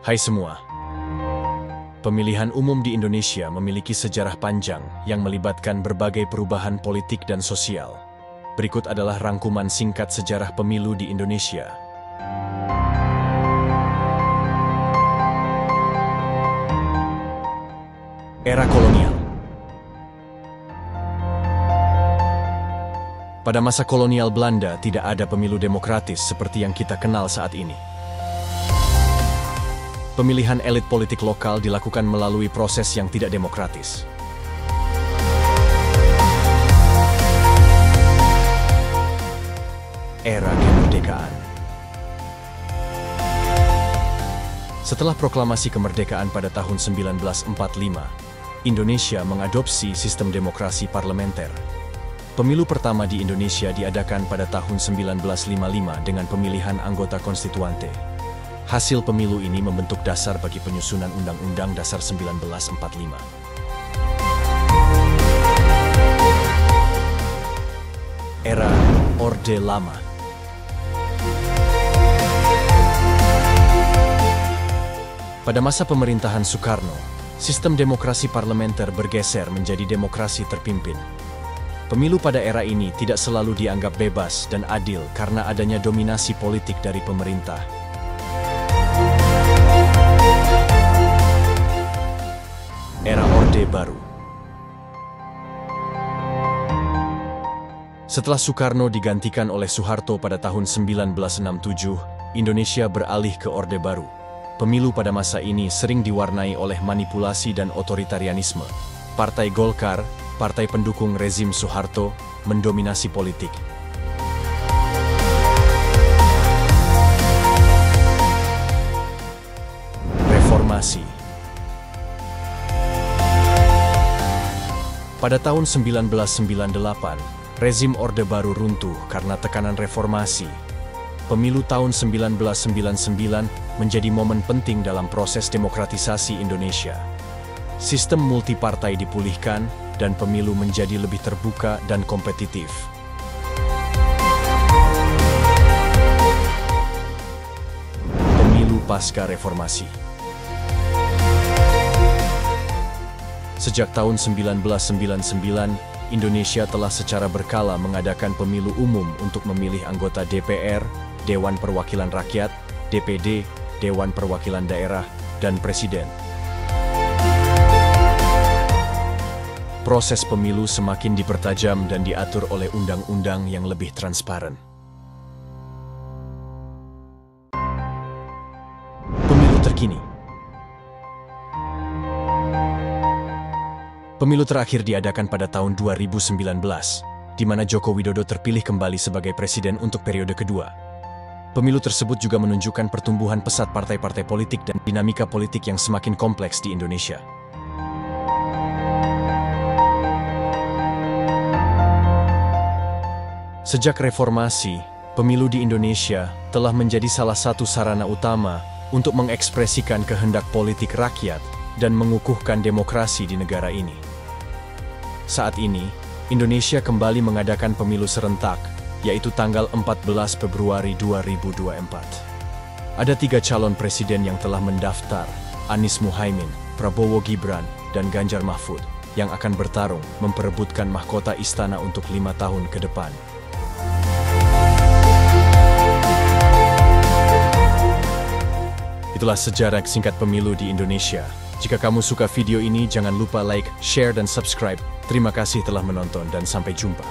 Hai semua. Pemilihan umum di Indonesia memiliki sejarah panjang yang melibatkan berbagai perubahan politik dan sosial. Berikut adalah rangkuman singkat sejarah pemilu di Indonesia. Era kolonial. Pada masa kolonial Belanda tidak ada pemilu demokratis seperti yang kita kenal saat ini. Pemilihan elit politik lokal dilakukan melalui proses yang tidak demokratis. Era kemerdekaan. Setelah proklamasi kemerdekaan pada tahun 1945, Indonesia mengadopsi sistem demokrasi parlementer. Pemilu pertama di Indonesia diadakan pada tahun 1955 dengan pemilihan anggota konstituante. Hasil pemilu ini membentuk dasar bagi penyusunan Undang-Undang Dasar 1945. Era Orde Lama. Pada masa pemerintahan Soekarno, sistem demokrasi parlementer bergeser menjadi demokrasi terpimpin. Pemilu pada era ini tidak selalu dianggap bebas dan adil karena adanya dominasi politik dari pemerintah. Era Orde Baru. Setelah Soekarno digantikan oleh Soeharto pada tahun 1967, Indonesia beralih ke Orde Baru. Pemilu pada masa ini sering diwarnai oleh manipulasi dan otoritarianisme. Partai Golkar, partai pendukung rezim Soeharto, mendominasi politik. Reformasi. Pada tahun 1998, rezim Orde Baru runtuh karena tekanan reformasi. Pemilu tahun 1999 menjadi momen penting dalam proses demokratisasi Indonesia. Sistem multipartai dipulihkan dan pemilu menjadi lebih terbuka dan kompetitif. Pemilu pasca reformasi. Sejak tahun 1999, Indonesia telah secara berkala mengadakan pemilu umum untuk memilih anggota DPR, Dewan Perwakilan Rakyat, DPD, Dewan Perwakilan Daerah, dan Presiden. Proses pemilu semakin dipertajam dan diatur oleh undang-undang yang lebih transparan. Pemilu terkini. Pemilu terakhir diadakan pada tahun 2019, di mana Joko Widodo terpilih kembali sebagai presiden untuk periode kedua. Pemilu tersebut juga menunjukkan pertumbuhan pesat partai-partai politik dan dinamika politik yang semakin kompleks di Indonesia. Sejak reformasi, pemilu di Indonesia telah menjadi salah satu sarana utama untuk mengekspresikan kehendak politik rakyat dan mengukuhkan demokrasi di negara ini. Saat ini, Indonesia kembali mengadakan pemilu serentak, yaitu tanggal 14 Februari 2024. Ada 3 calon presiden yang telah mendaftar, Anies Muhaimin, Prabowo Gibran, dan Ganjar Mahfud, yang akan bertarung memperebutkan mahkota istana untuk 5 tahun ke depan. Itulah sejarah singkat pemilu di Indonesia. Jika kamu suka video ini, jangan lupa like, share, dan subscribe. Terima kasih telah menonton dan sampai jumpa.